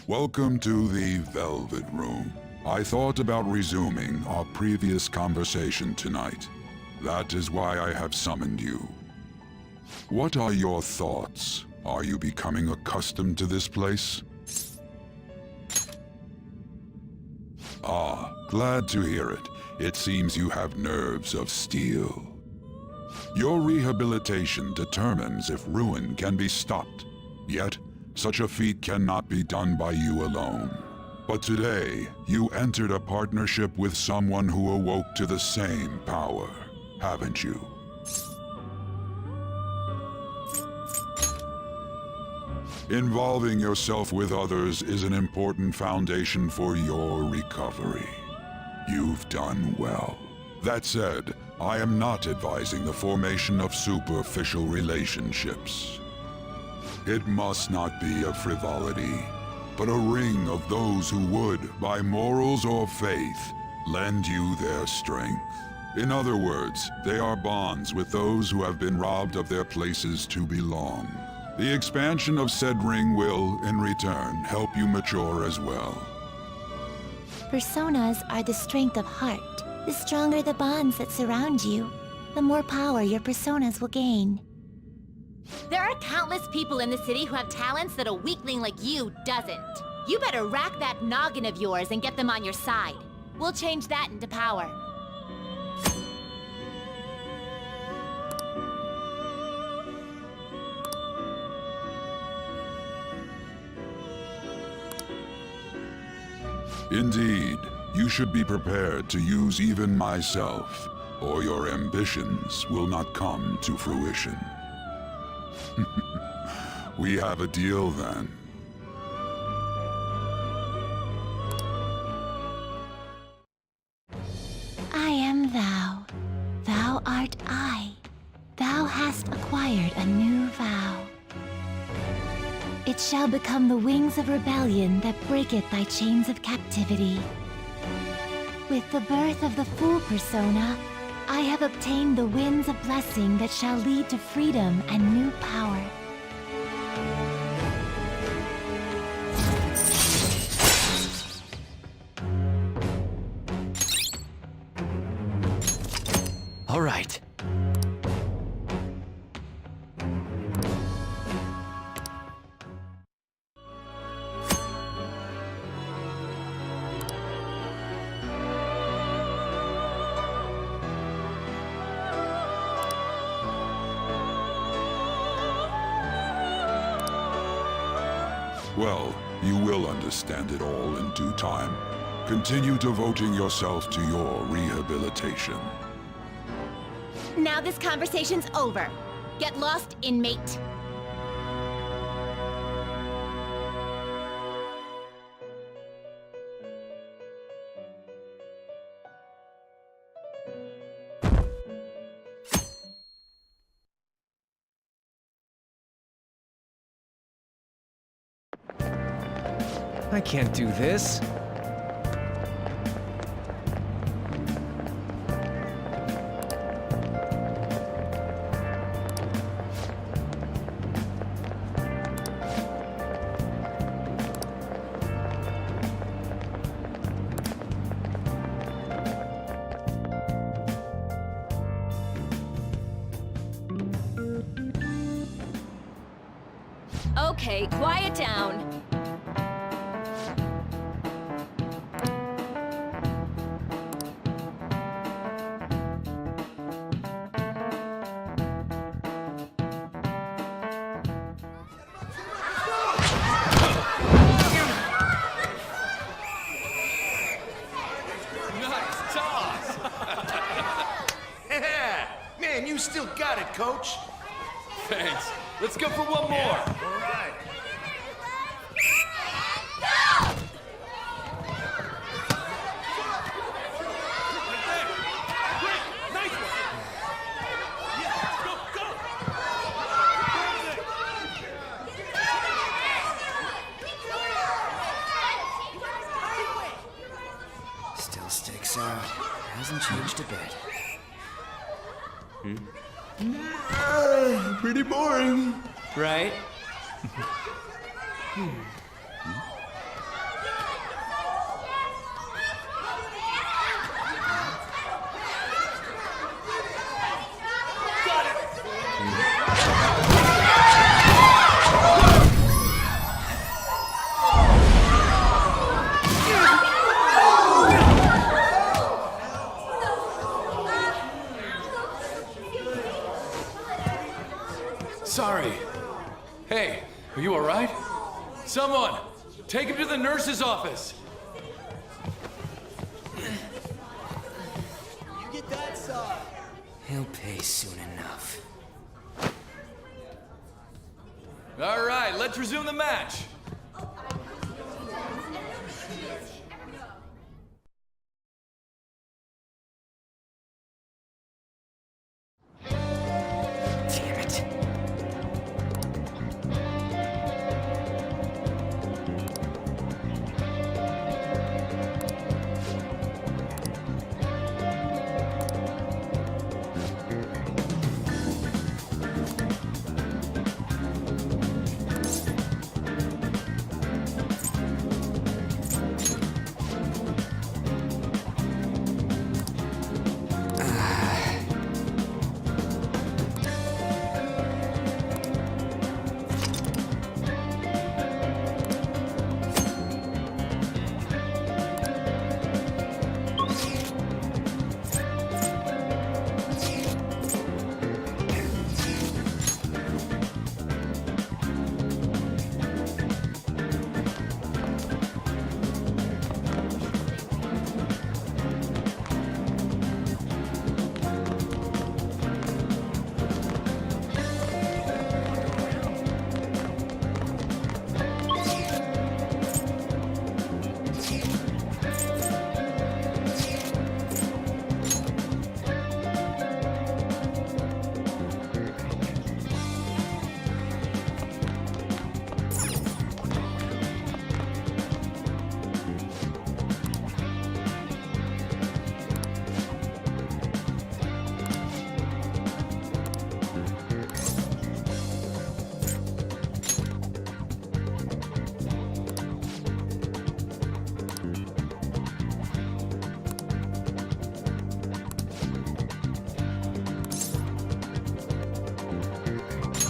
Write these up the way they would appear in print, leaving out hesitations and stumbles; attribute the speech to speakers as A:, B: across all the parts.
A: Welcome to the Velvet Room. I thought about resuming our previous conversation tonight. That is why I have summoned you. What are your thoughts? Are you becoming accustomed to this place? Ah, glad to hear it. It seems you have nerves of steel. Your rehabilitation determines if ruin can be stopped. Yet, such a feat cannot be done by you alone. But today, you entered a partnership with someone who awoke to the same power, haven't you? Involving yourself with others is an important foundation for your recovery. You've done well. That said, I am not advising the formation of superficial relationships. It must not be a frivolity, but a ring of those who would, by morals or faith, lend you their strength. In other words, they are bonds with those who have been robbed of their places to belong. The expansion of said ring will, in return, help you mature as well.
B: Personas are the strength of heart. The stronger the bonds that surround you, the more power your personas will gain.
C: There are countless people in the city who have talents that a weakling like you doesn't. You better rack that noggin of yours and get them on your side. We'll change that into power.
A: Indeed, you should be prepared to use even myself, or your ambitions will not come to fruition. We have a deal then.
B: I am thou. Thou art I. Thou hast acquired a new vow. It shall become the wings of rebellion that breaketh thy chains of captivity. With the birth of the Fool persona, I have obtained the winds of blessing that shall lead to freedom and new power.
D: All right.
A: Well, you will understand it all in due time. Continue devoting yourself to your rehabilitation.
C: Now this conversation's over. Get lost, inmate.
D: I can't do this.
C: Okay, quiet down.
E: Me Man, you still got it, coach.
D: Thanks. Let's go for one more.
E: All right.
F: Still sticks out. Hasn't changed a bit.
E: Pretty boring.
F: Right?
D: Sorry. Hey, are you alright? Someone, take him to the nurse's office.
F: He'll pay soon enough.
D: Alright, let's resume the match.
F: Damn it.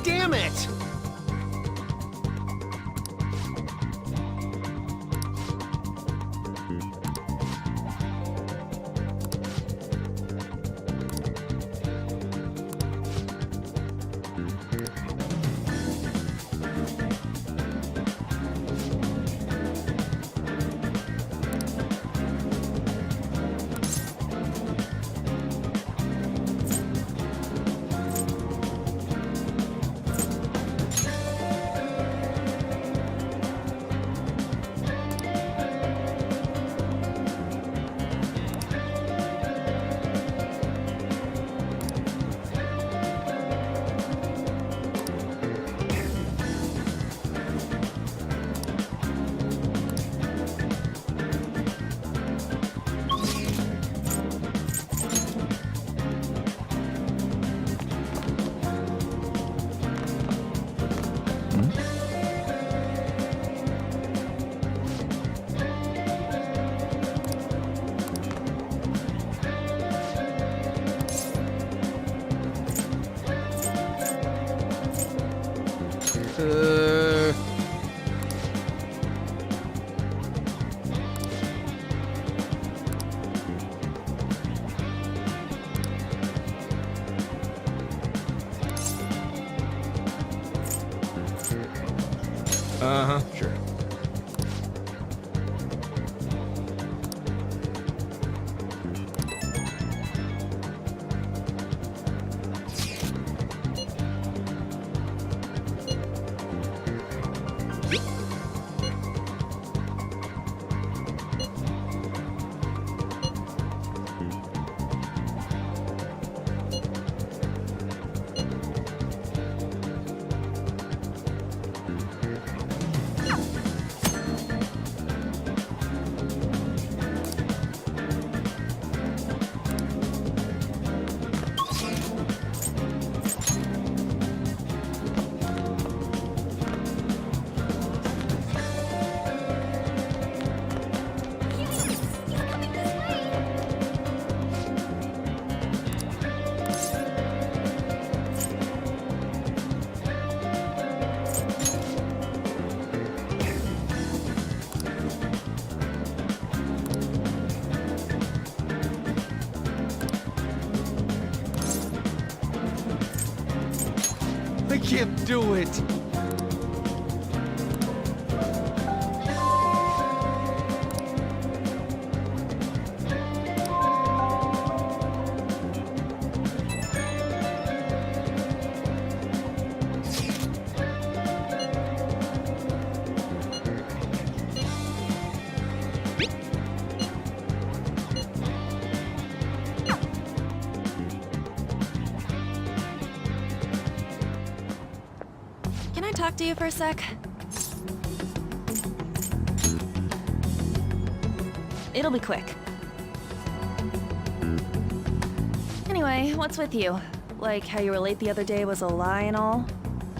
E: Damn it!
D: Sure.
G: can't do it.
H: Can I talk to you for a sec? It'll be quick. Anyway, what's with you? Like how you were late the other day was a lie and all?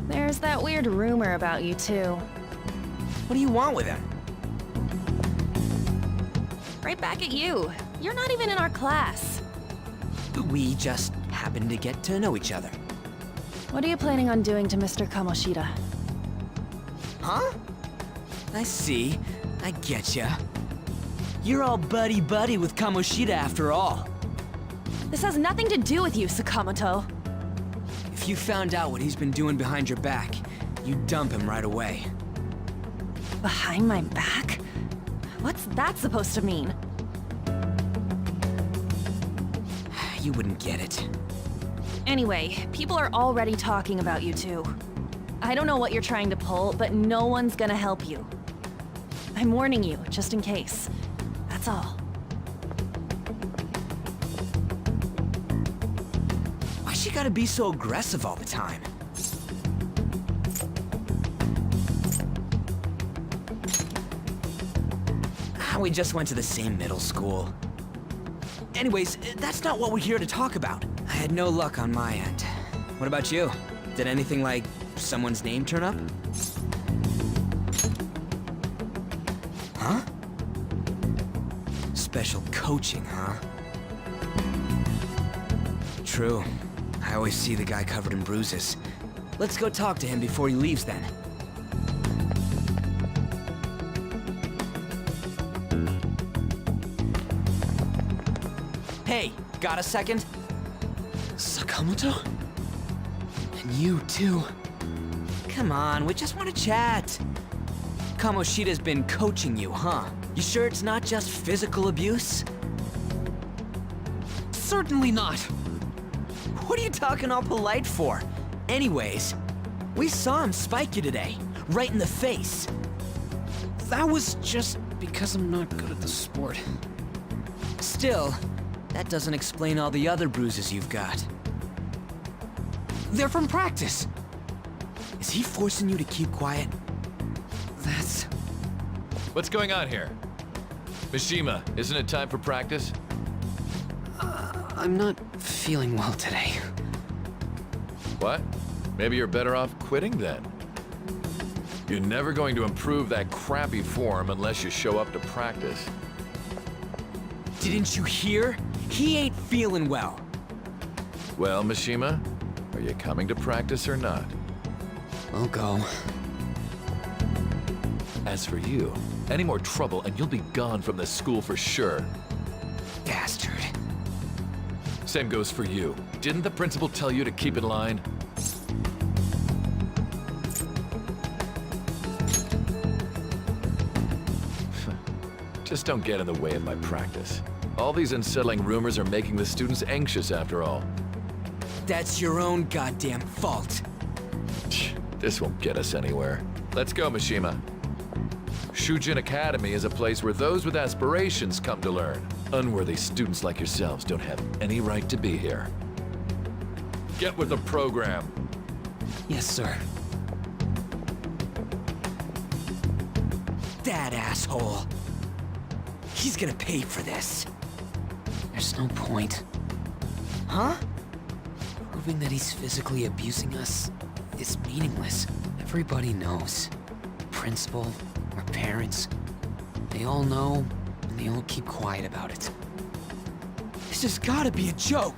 H: There's that weird rumor about you, too.
F: What do you want with him?
H: Right back at you. You're not even in our class.
F: We just happened to get to know each other.
H: What are you planning on doing to Mr. Kamoshida?
F: Huh? I see. I getcha. You're all buddy-buddy with Kamoshida after all.
H: This has nothing to do with you, Sakamoto.
F: If you found out what he's been doing behind your back, you'd dump him right away.
H: Behind my back? What's that supposed to mean?
F: You wouldn't get it.
H: Anyway, people are already talking about you two. I don't know what you're trying to pull, but no one's gonna help you. I'm warning you, just in case. That's all.
F: Why she gotta be so aggressive all the time? We just went to the same middle school. Anyways, that's not what we're here to talk about. I had no luck on my end. What about you? Did anything like someone's name turn up? Huh? Special coaching, huh? True. I always see the guy covered in bruises. Let's go talk to him before he leaves then. Hey, got a second? Sakamoto? And you too. Come on, we just want to chat. Kamoshida's been coaching you, huh? You sure it's not just physical abuse? Certainly not. What are you talking all polite for? Anyways, we saw him spike you today, right in the face.
G: That was just because I'm not good at the sport.
F: Still, that doesn't explain all the other bruises you've got.
G: They're from practice.
F: Is he forcing you to keep quiet?
G: That's...
D: What's going on here? Mishima, isn't it time for practice?
G: I'm not feeling well today.
D: What? Maybe you're better off quitting then. You're never going to improve that crappy form unless you show up to practice.
F: Didn't you hear? He ain't feeling well.
D: Well, Mishima, are you coming to practice or not?
G: I'll go.
D: As for you, any more trouble and you'll be gone from this school for sure.
F: Bastard.
D: Same goes for you. Didn't the principal tell you to keep in line? Just don't get in the way of my practice. All these unsettling rumors are making the students anxious after all.
F: That's your own goddamn fault.
D: This won't get us anywhere. Let's go, Mishima. Shujin Academy is a place where those with aspirations come to learn. Unworthy students like yourselves don't have any right to be here. Get with the program.
F: Yes, sir. That asshole. He's gonna pay for this.
G: There's no point.
F: Huh?
G: Proving that he's physically abusing us is meaningless. Everybody knows. Principal, our parents, they all know, and they all keep quiet about it.
F: This has gotta be a joke.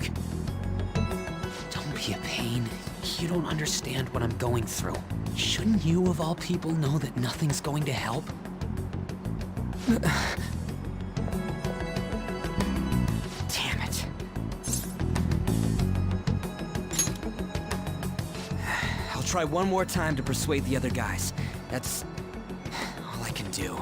G: Don't be a pain. You don't understand what I'm going through. Shouldn't you, of all people, know that nothing's going to help?
F: Damn it. I'll try one more time to persuade the other guys. That's all I can do.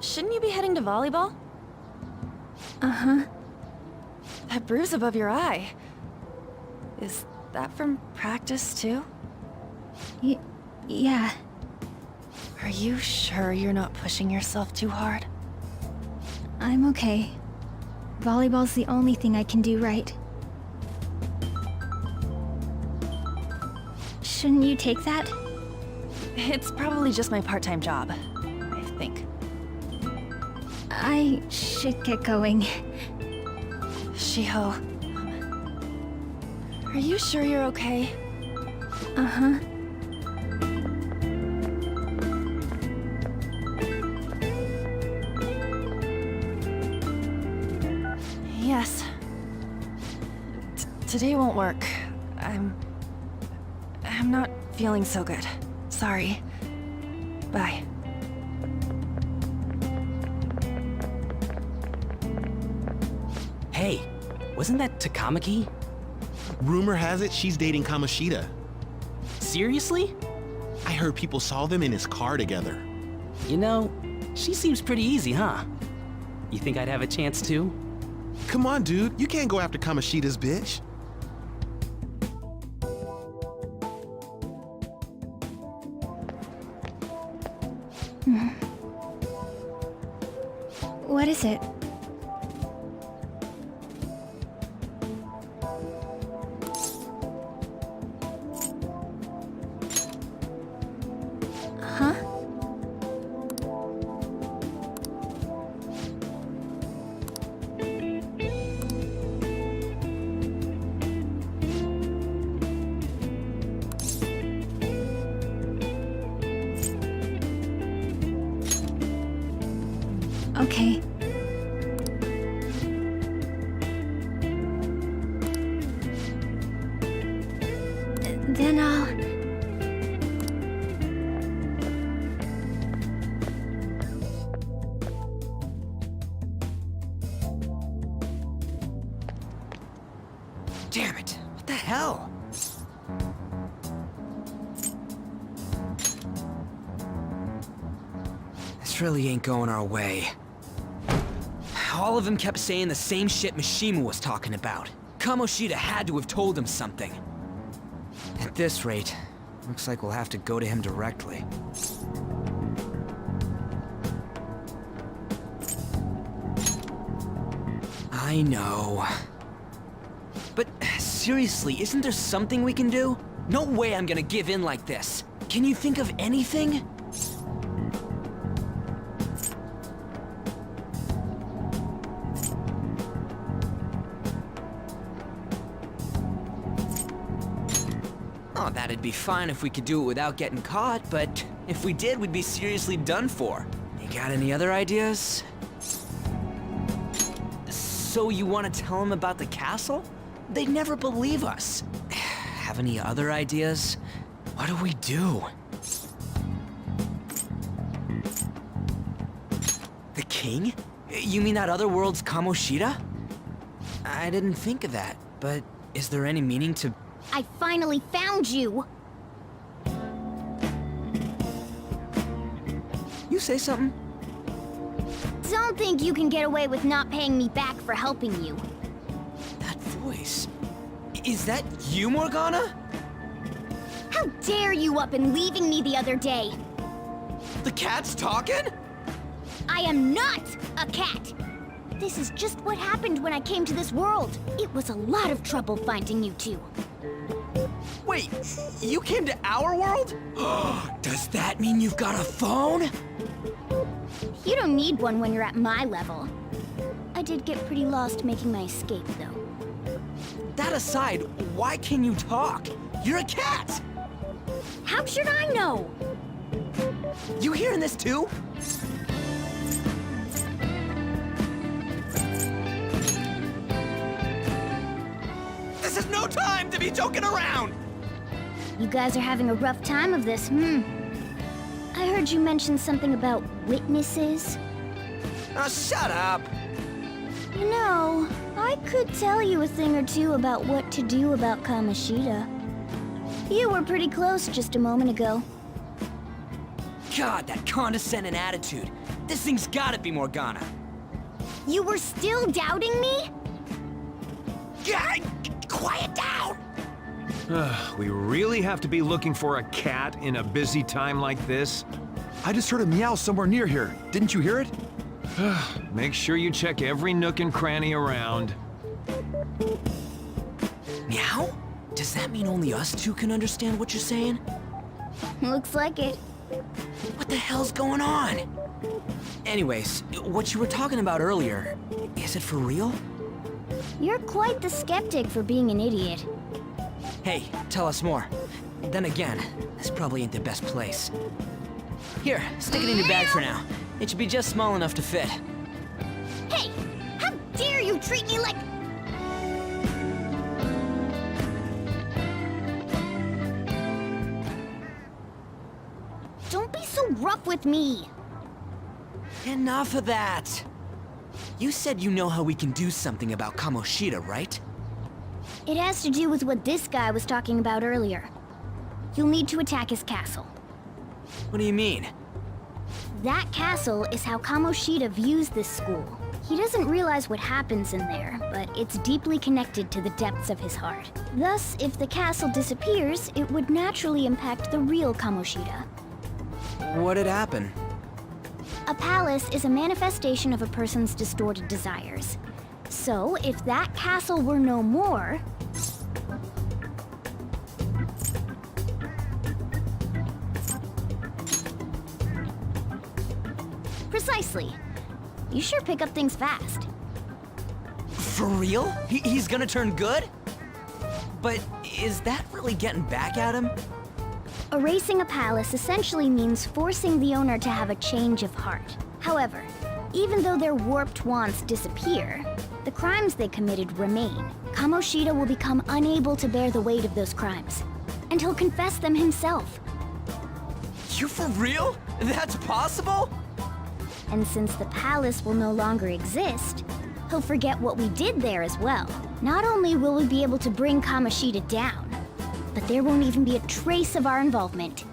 H: Shouldn't you be heading to volleyball?
B: Uh-huh.
H: That bruise above your eye. Is that from practice, too?
B: Yeah.
H: Are you sure you're not pushing yourself too hard?
B: I'm okay. Volleyball's the only thing I can do right. Shouldn't you take that?
H: It's probably just my part-time job, I think.
B: I should get going.
H: Shiho. Are you sure you're okay?
B: Uh-huh.
H: Yes. Today won't work. I'm not feeling so good. Sorry. Bye.
G: Hey, wasn't that Takamaki?
I: Rumor has it she's dating Kamoshida.
G: Seriously?
I: I heard people saw them in his car together.
G: You know, she seems pretty easy, huh? You think I'd have a chance too?
I: Come on, dude. You can't go after Kamoshida's bitch.
B: What is it? Huh? Okay. Then I'll...
F: Damn it! What the hell? This really ain't going our way. All of them kept saying the same shit Mishima was talking about. Kamoshida had to have told him something. At this rate, looks like we'll have to go to him directly. I know. But seriously, isn't there something we can do? No way I'm gonna give in like this. Can you think of anything? Oh, that'd be fine if we could do it without getting caught, but if we did, we'd be seriously done for. You got any other ideas? So you want to tell them about the castle? They'd never believe us. Have any other ideas? What do we do? The king? You mean that other world's Kamoshida? I didn't think of that, but is there any meaning to...
J: I finally found you!
F: You say something?
J: Don't think you can get away with not paying me back for helping you.
F: That voice... Is that you, Morgana?
J: How dare you up and leaving me the other day?
F: The cat's talking?
J: I am not a cat! This is just what happened when I came to this world. It was a lot of trouble finding you two.
F: Wait, you came to our world? Does that mean you've got a phone?
J: You don't need one when you're at my level. I did get pretty lost making my escape, though.
F: That aside, why can you talk? You're a cat!
J: How should I know?
F: You hearing this too? This is no time to be joking around!
J: You guys are having a rough time of this, I heard you mention something about witnesses.
F: Shut up!
J: You know, I could tell you a thing or two about what to do about Kamoshida. You were pretty close just a moment ago.
F: God, that condescending attitude. This thing's gotta be Morgana.
J: You were still doubting me?
F: Yeah, quiet down!
K: We really have to be looking for a cat in a busy time like this?
L: I just heard a meow somewhere near here. Didn't you hear it?
K: Make sure you check every nook and cranny around.
F: Meow? Does that mean only us two can understand what you're saying?
J: Looks like it.
F: What the hell's going on? Anyways, what you were talking about earlier, is it for real?
J: You're quite the skeptic for being an idiot.
F: Hey, tell us more. Then again, this probably ain't the best place. Here, stick it in your bag for now. It should be just small enough to fit.
J: Hey! How dare you treat me like... Don't be so rough with me!
F: Enough of that! You said you know how we can do something about Kamoshida, right?
J: It has to do with what this guy was talking about earlier. You'll need to attack his castle.
F: What do you mean?
J: That castle is how Kamoshida views this school. He doesn't realize what happens in there, but it's deeply connected to the depths of his heart. Thus, if the castle disappears, it would naturally impact the real Kamoshida.
F: What'd happen?
J: A palace is a manifestation of a person's distorted desires. So, if that castle were no more... Precisely. You sure pick up things fast.
F: For real? He's gonna turn good? But is that really getting back at him?
J: Erasing a palace essentially means forcing the owner to have a change of heart. However, even though their warped wants disappear, the crimes they committed remain. Kamoshida will become unable to bear the weight of those crimes, and he'll confess them himself.
F: You for real? That's possible?
J: And since the palace will no longer exist, he'll forget what we did there as well. Not only will we be able to bring Kamoshida down, but there won't even be a trace of our involvement.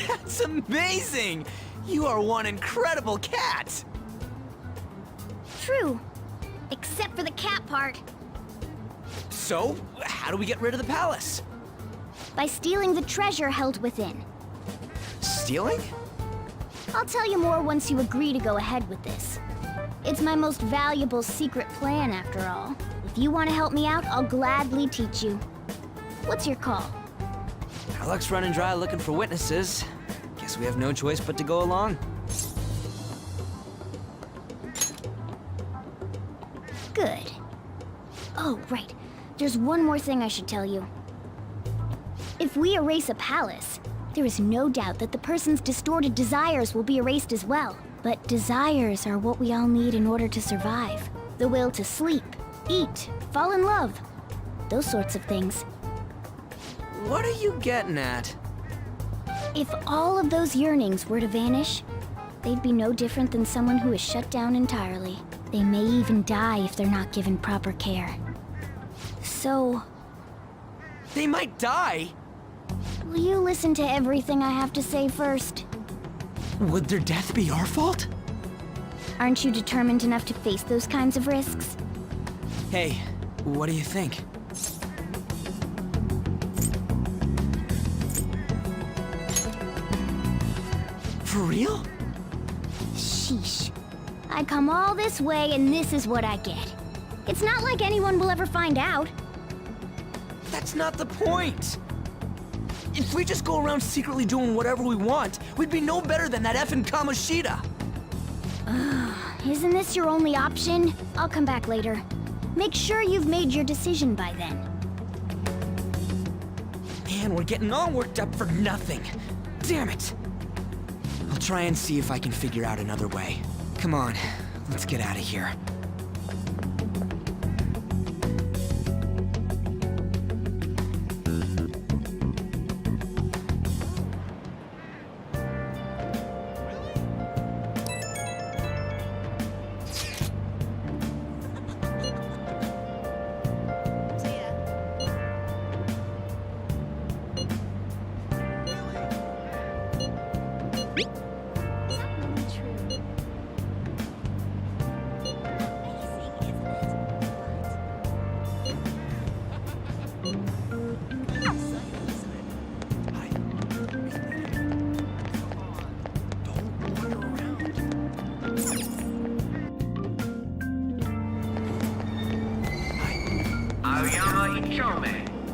F: That's amazing! You are one incredible cat!
J: True. Except for the cat part.
F: So, how do we get rid of the palace?
J: By stealing the treasure held within.
F: Stealing?
J: I'll tell you more once you agree to go ahead with this. It's my most valuable secret plan, after all. If you want to help me out, I'll gladly teach you. What's your call?
F: Our luck's running dry looking for witnesses. Guess we have no choice but to go along.
J: Good. Oh, right. There's one more thing I should tell you. If we erase a palace, there is no doubt that the person's distorted desires will be erased as well. But desires are what we all need in order to survive. The will to sleep, eat, fall in love. Those sorts of things.
F: What are you getting at?
J: If all of those yearnings were to vanish, they'd be no different than someone who is shut down entirely. They may even die if they're not given proper care. So...
F: They might die?
J: will you listen to everything I have to say first?
F: Would their death be our fault?
J: Aren't you determined enough to face those kinds of risks?
F: Hey, what do you think? For real?
J: Sheesh. I come all this way and this is what I get. It's not like anyone will ever find out.
F: That's not the point! If we just go around secretly doing whatever we want, we'd be no better than that effing Kamoshida!
J: Isn't this your only option? I'll come back later. Make sure you've made your decision by then.
F: Man, we're getting all worked up for nothing. Damn it! I'll try and see if I can figure out another way. Come on, let's get out of here.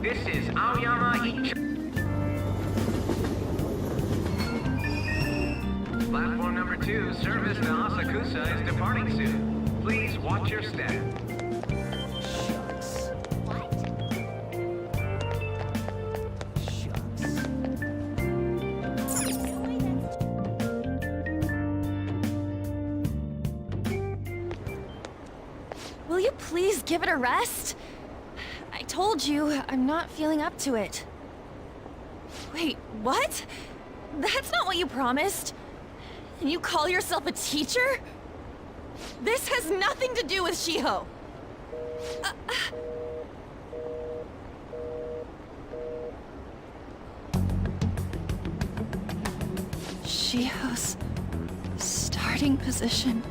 M: This is Aoyama Ichome. Platform number 2, service to Asakusa is departing soon. Please watch your step.
F: Shucks.
J: What?
F: Shucks.
H: Will you please give it a rest? I told you, I'm not feeling up to it. Wait, what? That's not what you promised. And you call yourself a teacher? This has nothing to do with Shiho. Shiho's starting position.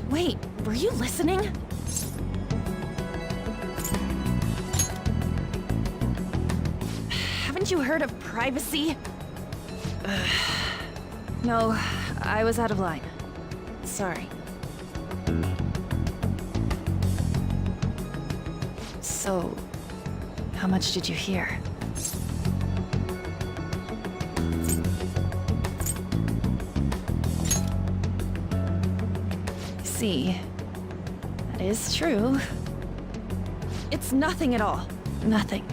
H: Wait, were you listening? Haven't you heard of privacy? No, I was out of line. Sorry. So, how much did you hear? See, that is true. It's nothing at all. Nothing.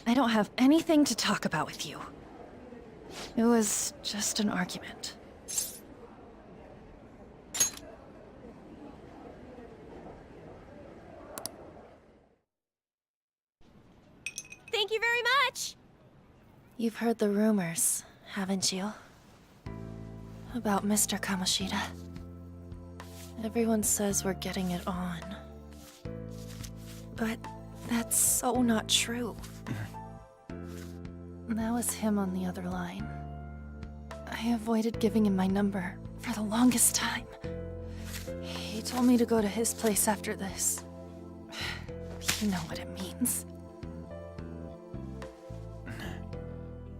H: I don't have anything to talk about with you. It was just an argument.
C: Thank you very much!
H: You've heard the rumors, haven't you? About Mr. Kamoshida. Everyone says we're getting it on. But that's so not true. That was him on the other line. I avoided giving him my number for the longest time. He told me to go to his place after this. You know what it means.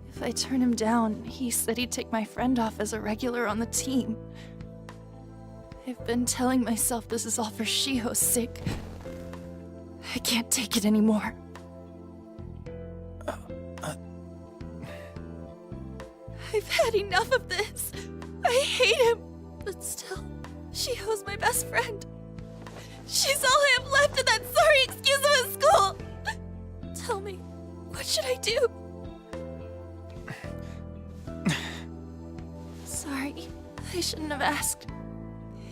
H: If I turn him down, he said he'd take my friend off as a regular on the team. I've been telling myself this is all for Shiho's sake. I can't take it anymore. I've had enough of this. I hate him. But still, Shiho's my best friend. She's all I have left in that sorry excuse of a school. Tell me, what should I do? Sorry, I shouldn't have asked.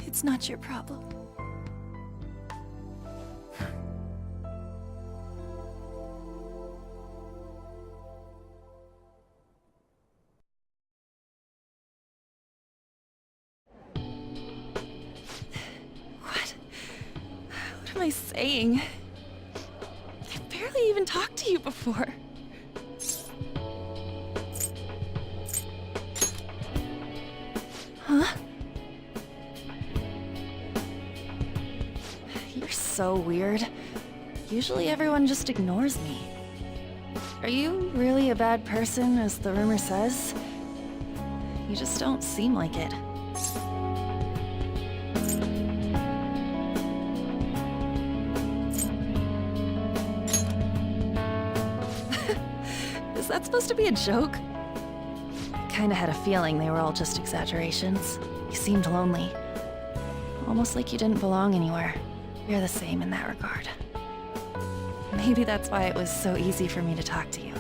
H: It's not your problem. What am I saying? I've barely even talked to you before. Huh? You're so weird. Usually everyone just ignores me. Are you really a bad person, as the rumor says? You just don't seem like it. Is that supposed to be a joke? Kinda had a feeling they were all just exaggerations. You seemed lonely. Almost like you didn't belong anywhere. You're the same in that regard. Maybe that's why it was so easy for me to talk to you.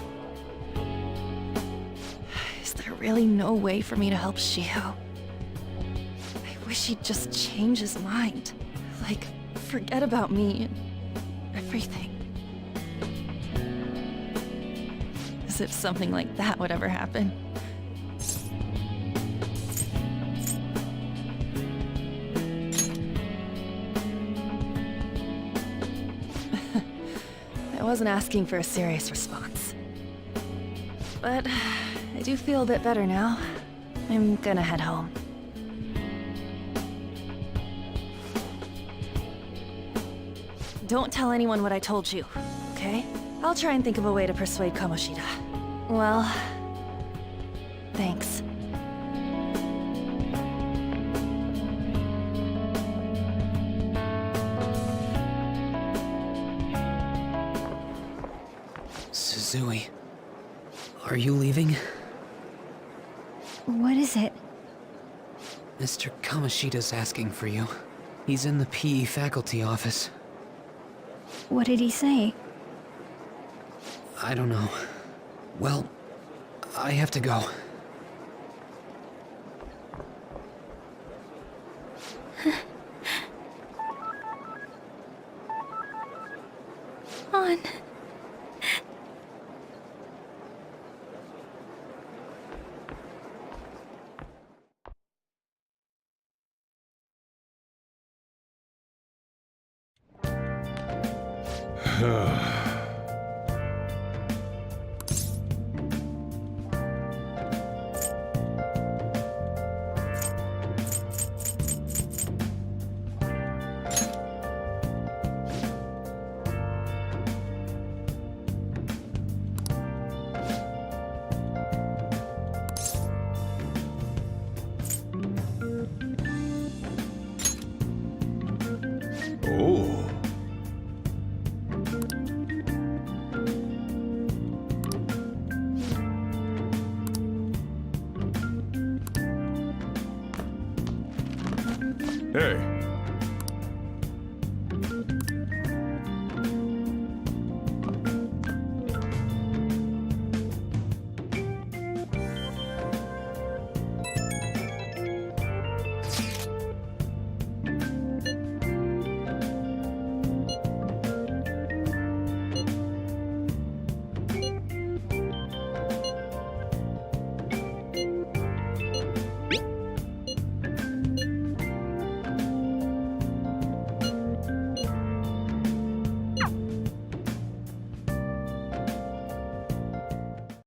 H: Is there really no way for me to help Shiho? I wish he'd just change his mind. Like, forget about me and everything. As if something like that would ever happen. I wasn't asking for a serious response. But I do feel a bit better now. I'm gonna head home. Don't tell anyone what I told you, okay? I'll try and think of a way to persuade Kamoshida. Well, thanks.
G: Suzui, are you leaving?
J: What is it?
G: Mr. Kamoshida's asking for you. He's in the PE faculty office.
J: What did he say?
G: I don't know. Well, I have to go.
J: On.